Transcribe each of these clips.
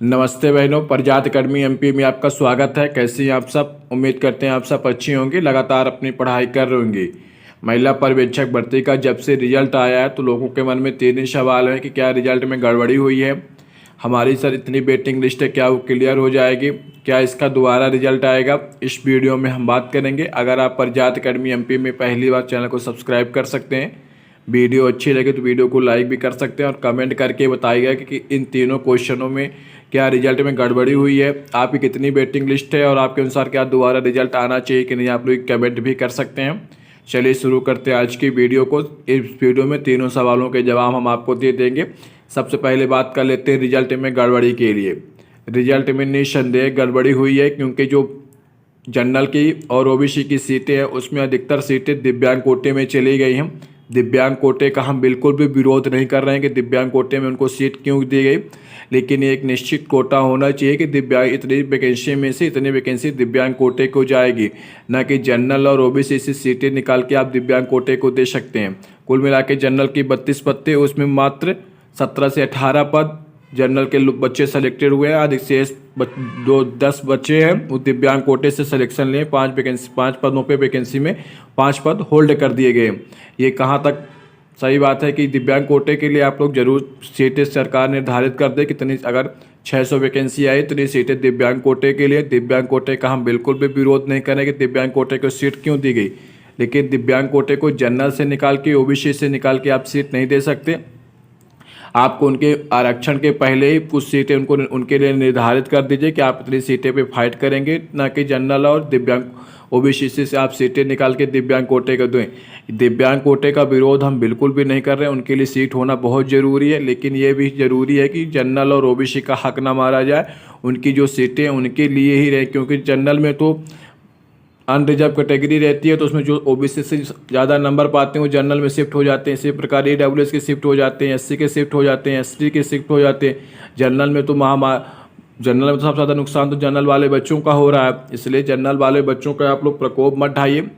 नमस्ते बहनों, प्रजात academy MP में आपका स्वागत है। कैसे हैं आप सब? उम्मीद करते हैं आप सब अच्छी होंगी, लगातार अपनी पढ़ाई कर रहे होंगे। महिला पर्यवेक्षक भर्ती का जब से रिजल्ट आया है तो लोगों के मन में तीन ही सवाल हैं कि क्या रिजल्ट में गड़बड़ी हुई है, हमारी सर इतनी वेटिंग लिस्ट है क्या वो क्लियर हो जाएगी, क्या इसका दोबारा रिजल्ट आएगा। इस वीडियो में हम बात करेंगे। अगर आप प्रजात अकेडमी एमपी में पहली बार चैनल को सब्सक्राइब कर सकते हैं। वीडियो अच्छी लगे तो वीडियो को लाइक भी कर सकते हैं और कमेंट करके बताइएगा कि इन तीनों क्वेश्चनों में क्या रिजल्ट में गड़बड़ी हुई है, आपकी कितनी वेटिंग लिस्ट है और आपके अनुसार क्या दोबारा रिजल्ट आना चाहिए कि नहीं। आप लोग कमेंट भी कर सकते हैं। चलिए शुरू करते हैं आज की वीडियो को। इस वीडियो में तीनों सवालों के जवाब हम आपको दे देंगे। सबसे पहले बात कर लेते हैं रिजल्ट में गड़बड़ी के लिए। रिजल्ट में निस्संदेह गड़बड़ी हुई है क्योंकि जो जनरल की और ओबीसी की सीटें हैं उसमें अधिकतर सीटें दिव्यांग कोटे में चली गई हैं। दिव्यांग कोटे का हम बिल्कुल भी विरोध नहीं कर रहे हैं कि दिव्यांग कोटे में उनको सीट क्यों दी गई, लेकिन ये एक निश्चित कोटा होना चाहिए कि दिव्यांग इतनी वैकेंसी में से इतनी वैकेंसी दिव्यांग कोटे को जाएगी, ना कि जनरल और ओबीसी से सीटें निकाल के आप दिव्यांग कोटे को दे सकते हैं। कुल मिला के जनरल की 32 पद थे, उसमें मात्र 17 से 18 पद जनरल के बच्चे सेलेक्टेड हुए हैं। अधिक शेष 10 बच्चे हैं वो दिव्यांग कोटे से सिलेक्शन लिए। 5 पदों पे वैकेंसी में 5 पद होल्ड कर दिए गए। ये कहाँ तक सही बात है कि दिव्यांग कोटे के लिए आप लोग जरूर सीटें सरकार निर्धारित कर दे कितनी, अगर 600 वैकेंसी आई तो इतनी सीटें दिव्यांग कोटे के लिए। दिव्यांग कोटे का हम बिल्कुल भी विरोध नहीं करें कि दिव्यांग कोटे को सीट क्यों दी गई, लेकिन दिव्यांग कोटे को जनरल से निकाल के ओबीसी से निकाल के आप सीट नहीं दे सकते। आपको उनके आरक्षण के पहले ही कुछ सीटें उनके लिए निर्धारित कर दीजिए कि आप इतनी सीटें पे फाइट करेंगे, ना कि जनरल और दिव्यांग ओबीसी से आप सीटें निकाल के दिव्यांग कोटे को दें। दिव्यांग कोटे का विरोध हम बिल्कुल भी नहीं कर रहे हैं, उनके लिए सीट होना बहुत ज़रूरी है, लेकिन ये भी ज़रूरी है कि जनरल और ओबीसी का हक ना मारा जाए। उनकी जो सीटें उनके लिए ही रहे, क्योंकि जनरल में तो अनरिजर्व कैटेगरी रहती है तो उसमें जो ओबीसी से ज़्यादा नंबर पाते हैं वो जनरल में शिफ्ट हो जाते हैं। इसी प्रकार ईडब्ल्यूएस के शिफ्ट हो जाते हैं, एससी के शिफ्ट हो जाते हैं, एसटी के शिफ्ट हो जाते हैं। जनरल में तो जनरल में तो सबसे ज़्यादा नुकसान तो जनरल वाले बच्चों का हो रहा है, इसलिए जनरल वाले बच्चों का आप लोग प्रकोप मत ढाइए।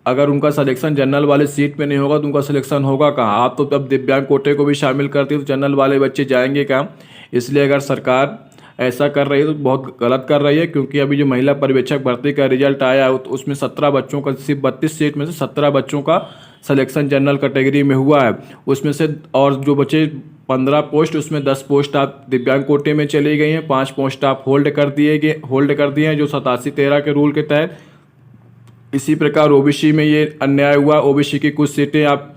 अगर उनका सिलेक्शन जनरल वाले सीट में नहीं होगा तो उनका सिलेक्शन होगा कहाँ। आप तो अब दिव्यांग कोटे को भी शामिल करते हैं तो जनरल वाले बच्चे जाएंगे कहाँ। इसलिए अगर सरकार ऐसा कर रही है तो बहुत गलत कर रही है, क्योंकि अभी जो महिला पर्यवेक्षक भर्ती का रिजल्ट आया है तो उसमें 17 बच्चों का, सिर्फ 32 सीट में से 17 बच्चों का सिलेक्शन जनरल कैटेगरी में हुआ है। उसमें से और जो बचे 15 पोस्ट, उसमें 10 पोस्ट आप दिव्यांग कोटे में चली गई हैं, 5 पोस्ट आप होल्ड कर दिए हैं जो 87-13 के रूल के तहत। इसी प्रकार ओबीसी में ये अन्याय हुआ। ओबीसी की कुछ सीटें आप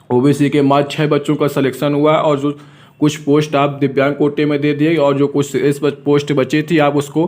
ओबीसी के मात्र 6 बच्चों का सिलेक्शन हुआ और जो कुछ पोस्ट आप दिव्यांग कोटे में दे दिए और जो कुछ इस पोस्ट बची थी आप उसको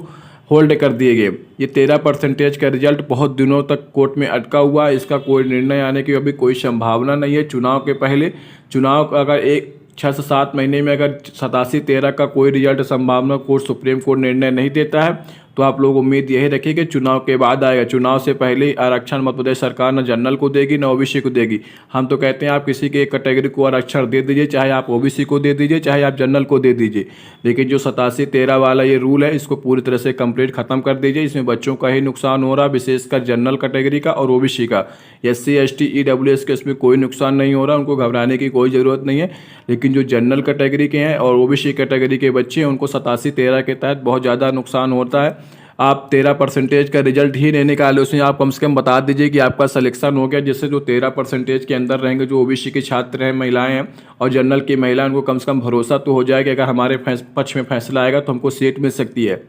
होल्ड कर दिए गए। ये 13% का रिजल्ट बहुत दिनों तक कोर्ट में अटका हुआ है। इसका कोई निर्णय आने की अभी कोई संभावना नहीं है। चुनाव के पहले, चुनाव अगर 6 से 7 महीने में अगर 87-13 का कोई रिजल्ट संभावना कोर्ट, सुप्रीम कोर्ट निर्णय नहीं देता है तो आप लोग उम्मीद यही रखिए कि चुनाव के बाद आएगा। चुनाव से पहले आरक्षण मध्य प्रदेश सरकार न जनरल को देगी न ओबीसी को देगी। हम तो कहते हैं आप किसी के एक कैटेगरी को आरक्षण दे दीजिए, चाहे आप ओबीसी को दे दीजिए चाहे आप जनरल को दे दीजिए, लेकिन जो 87-13 वाला ये रूल है इसको पूरी तरह से कंप्लीट खत्म कर दीजिए। इसमें बच्चों का ही नुकसान हो रहा है, विशेषकर जनरल कैटेगरी का और ओबीसी का। एससी एसटी ईडब्ल्यूएस के इसमें कोई नुकसान नहीं हो रहा, उनको घबराने की कोई ज़रूरत नहीं है। लेकिन जो जनरल कैटेगरी के हैं और ओबीसी कैटेगरी के बच्चे हैं उनको 87-13 के तहत बहुत ज़्यादा नुकसान होता है। आप 13% का रिजल्ट ही नहीं निकाले, उसमें आप कम से कम बता दीजिए कि आपका सिलेक्शन हो गया, जिससे जो 13% के अंदर रहेंगे जो ओबीसी के छात्र हैं, महिलाएं हैं और जनरल की महिलाएं, उनको कम से कम भरोसा तो हो जाएगा कि अगर हमारे पक्ष में फैसला आएगा तो हमको सीट मिल सकती है।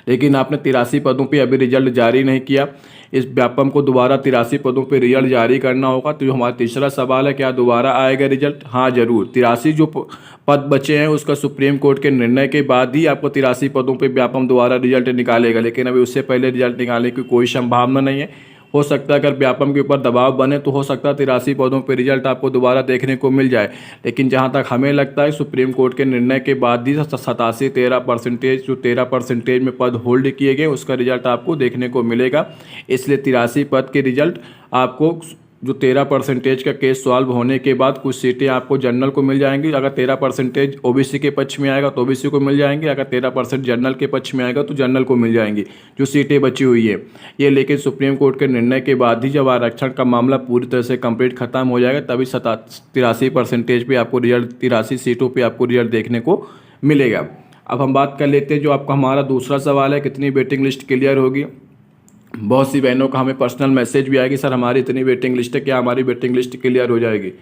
लेकिन आपने 83 पदों पे अभी रिजल्ट जारी नहीं किया। इस व्यापम को दोबारा 83 पदों पे रिजल्ट जारी करना होगा। तो जो हमारा तीसरा सवाल है, क्या दोबारा आएगा रिजल्ट? हाँ जरूर। 83 जो पद बचे हैं उसका सुप्रीम कोर्ट के निर्णय के बाद ही आपको 83 पदों पे व्यापम दोबारा रिजल्ट निकालेगा, लेकिन अभी उससे पहले रिजल्ट निकालने की कोई संभावना नहीं है। हो सकता है अगर व्यापम के ऊपर दबाव बने तो हो सकता है 83 पदों पर रिजल्ट आपको दोबारा देखने को मिल जाए, लेकिन जहां तक हमें लगता है सुप्रीम कोर्ट के निर्णय के बाद ही 87-13% जो 13% में पद होल्ड किए गए उसका रिजल्ट आपको देखने को मिलेगा। इसलिए 83 पद के रिजल्ट आपको जो 13% का केस सॉल्व होने के बाद कुछ सीटें आपको जनरल को मिल जाएंगी। अगर 13% ओबीसी के पक्ष में आएगा तो ओबीसी को मिल जाएंगी, अगर 13% जनरल के पक्ष में आएगा तो जनरल को मिल जाएंगी जो सीटें बची हुई है ये। लेकिन सुप्रीम कोर्ट के निर्णय के बाद ही जब आरक्षण का मामला पूरी तरह से कंप्लीट खत्म हो जाएगा तभी 83% पे आपको रिजल्ट, 83 सीटों पर आपको रिजल्ट देखने को मिलेगा। अब हम बात कर लेते हैं जो आपका हमारा दूसरा सवाल है, कितनी वेटिंग लिस्ट क्लियर होगी। बहुत सी बहनों का हमें पर्सनल मैसेज भी आएगी, सर हमारी इतनी वेटिंग लिस्ट है, क्या हमारी वेटिंग लिस्ट क्लियर हो जाएगी।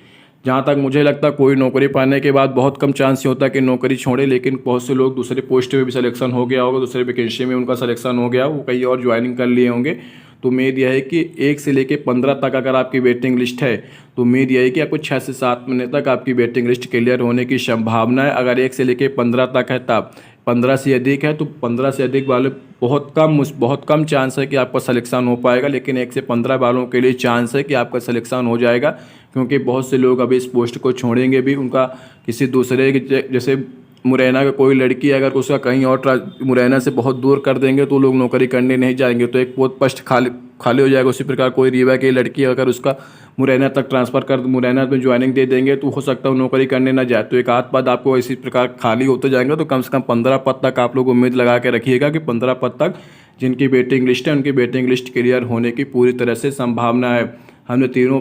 जहाँ तक मुझे लगता है कोई नौकरी पाने के बाद बहुत कम चांस ही होता है कि नौकरी छोड़े, लेकिन बहुत से लोग दूसरे पोस्ट में भी सिलेक्शन हो गया होगा, दूसरे वैकेंसी में उनका सिलेक्शन हो गया, वो कहीं और ज्वाइनिंग कर लिए होंगे। तो उम्मीद यह है कि 1 से लेकर 15 तक अगर आपकी वेटिंग लिस्ट है तो उम्मीद यह है कि आपको 6 से 7 महीने तक आपकी वेटिंग लिस्ट क्लियर होने की संभावना है। अगर 1 से लेकर 15 तक है तब, 15 से अधिक है तो 15 से अधिक वाले बहुत कम चांस है कि आपका सिलेक्शन हो पाएगा, लेकिन 1 से 15 वालों के लिए चांस है कि आपका सिलेक्शन हो जाएगा, क्योंकि बहुत से लोग अभी इस पोस्ट को छोड़ेंगे भी। उनका किसी दूसरे जैसे मुरैना का कोई लड़की अगर उसका कहीं और मुरैना से बहुत दूर कर देंगे तो लोग नौकरी करने नहीं जाएंगे, तो एक पोस्ट खाली हो जाएगा। उसी प्रकार कोई रीवा की लड़की अगर उसका मुरैना तक ट्रांसफ़र कर मुरैना में ज्वाइनिंग दे देंगे तो हो सकता है वो नौकरी करने ना जाए, तो एक आध पद आपको इसी प्रकार खाली होते जाएंगे। तो कम से कम 15 पद तक आप लोग उम्मीद लगा के रखिएगा कि 15 पद तक जिनकी वेटिंग लिस्ट है उनकी वेटिंग लिस्ट क्लियर होने की पूरी तरह से संभावना है। हमने तीनों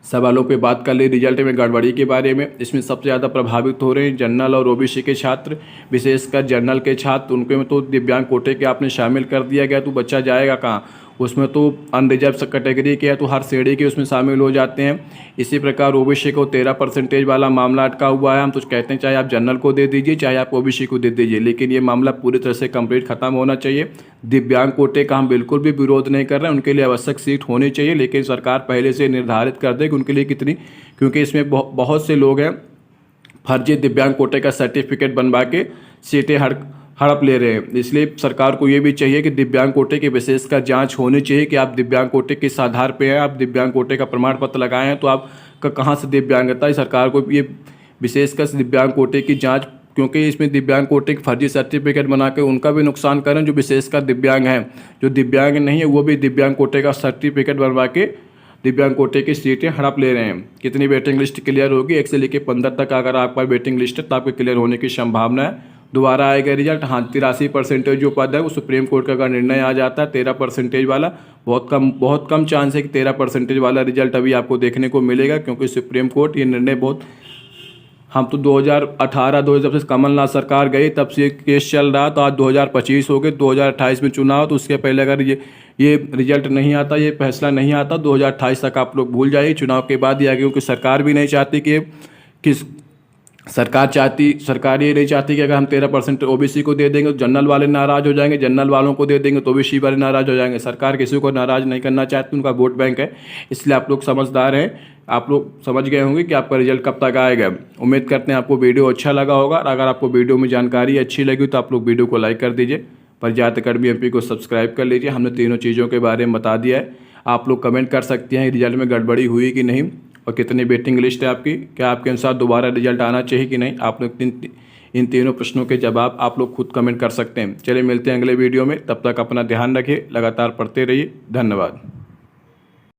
सवालों पे बात कर ली। रिजल्ट में गड़बड़ी के बारे में, इसमें सबसे ज़्यादा प्रभावित हो रहे हैं जनरल और ओबीसी के छात्र, विशेषकर जनरल के छात्र। उनके में तो दिव्यांग कोटे के आपने शामिल कर दिया गया, तो बच्चा जाएगा कहाँ। उसमें तो अनरिजर्व कैटेगरी के है तो हर श्रेणी के उसमें शामिल हो जाते हैं। इसी प्रकार ओबीसी को 13% वाला मामला अटका हुआ है। हम तो कहते हैं चाहे आप जनरल को दे दीजिए चाहे आप ओबीसी को दे दीजिए, लेकिन ये मामला पूरी तरह से कंप्लीट खत्म होना चाहिए। दिव्यांग कोटे का हम बिल्कुल भी विरोध नहीं कर रहे हैं, उनके लिए आवश्यक सीट होनी चाहिए, लेकिन सरकार पहले से निर्धारित कर दे कि उनके लिए कितनी, क्योंकि इसमें बहुत से लोग हैं फर्जी दिव्यांग कोटे का सर्टिफिकेट बनवा के सीटें हड़प ले रहे हैं। इसलिए सरकार को ये भी चाहिए कि दिव्यांग कोटे की विशेषकर जांच होनी चाहिए कि आप दिव्यांग कोटे किस आधार पे हैं, आप दिव्यांग कोटे का प्रमाण पत्र लगाए हैं तो आपका कहाँ से दिव्यांगता है। सरकार को ये विशेषकर दिव्यांग कोटे की जांच, क्योंकि इसमें दिव्यांग कोटे की फर्जी सर्टिफिकेट बना के उनका भी नुकसान करें जो विशेषकर दिव्यांग हैं। जो दिव्यांग नहीं है वो भी दिव्यांग कोटे का सर्टिफिकेट बनवा के दिव्यांग कोटे की सीटें हड़प ले रहे हैं। कितनी वेटिंग लिस्ट क्लियर होगी, 1 से लेकर 15 तक अगर आपका वेटिंग लिस्ट है तो आपके क्लियर होने की संभावना है। दोबारा आएगा रिजल्ट। हाँ, 83% जो पद है वो सुप्रीम कोर्ट का अगर निर्णय आ जाता है 13% वाला, बहुत कम चांस है कि 13% वाला रिजल्ट अभी आपको देखने को मिलेगा, क्योंकि सुप्रीम कोर्ट ये निर्णय हम तो 2018 से कमलनाथ सरकार गई तब से केस चल रहा, तो आज 2025 हो गए, 2028 में चुनाव, तो उसके पहले अगर ये रिजल्ट नहीं आता, ये फैसला नहीं आता, 2028 तक आप लोग भूल जाइए। चुनाव के बाद ही आगे, क्योंकि सरकार भी नहीं चाहती कि सरकार ये नहीं चाहती कि अगर हम 13% ओबीसी को दे देंगे तो जनरल वाले नाराज हो जाएंगे, जनरल वालों को दे देंगे तो ओबीसी वाले नाराज हो जाएंगे। सरकार किसी को नाराज नहीं करना चाहती, उनका वोट बैंक है। इसलिए आप लोग समझदार हैं, आप लोग समझ गए होंगे कि आपका रिजल्ट कब तक आएगा। उम्मीद करते हैं आपको वीडियो अच्छा लगा होगा, और अगर आपको वीडियो में जानकारी अच्छी लगी तो आप लोग वीडियो को लाइक कर दीजिए, प्रजात अकेडमी एमपी को सब्सक्राइब कर लीजिए। हमने तीनों चीज़ों के बारे में बता दिया है। आप लोग कमेंट कर सकते हैं रिजल्ट में गड़बड़ी हुई कि नहीं, और कितनी वेटिंग लिस्ट है आपकी, क्या आपके अनुसार दोबारा रिजल्ट आना चाहिए कि नहीं। आप लोग इन तीनों प्रश्नों के जवाब आप लोग खुद कमेंट कर सकते हैं। चलिए मिलते हैं अगले वीडियो में, तब तक अपना ध्यान रखिए, लगातार पढ़ते रहिए। धन्यवाद।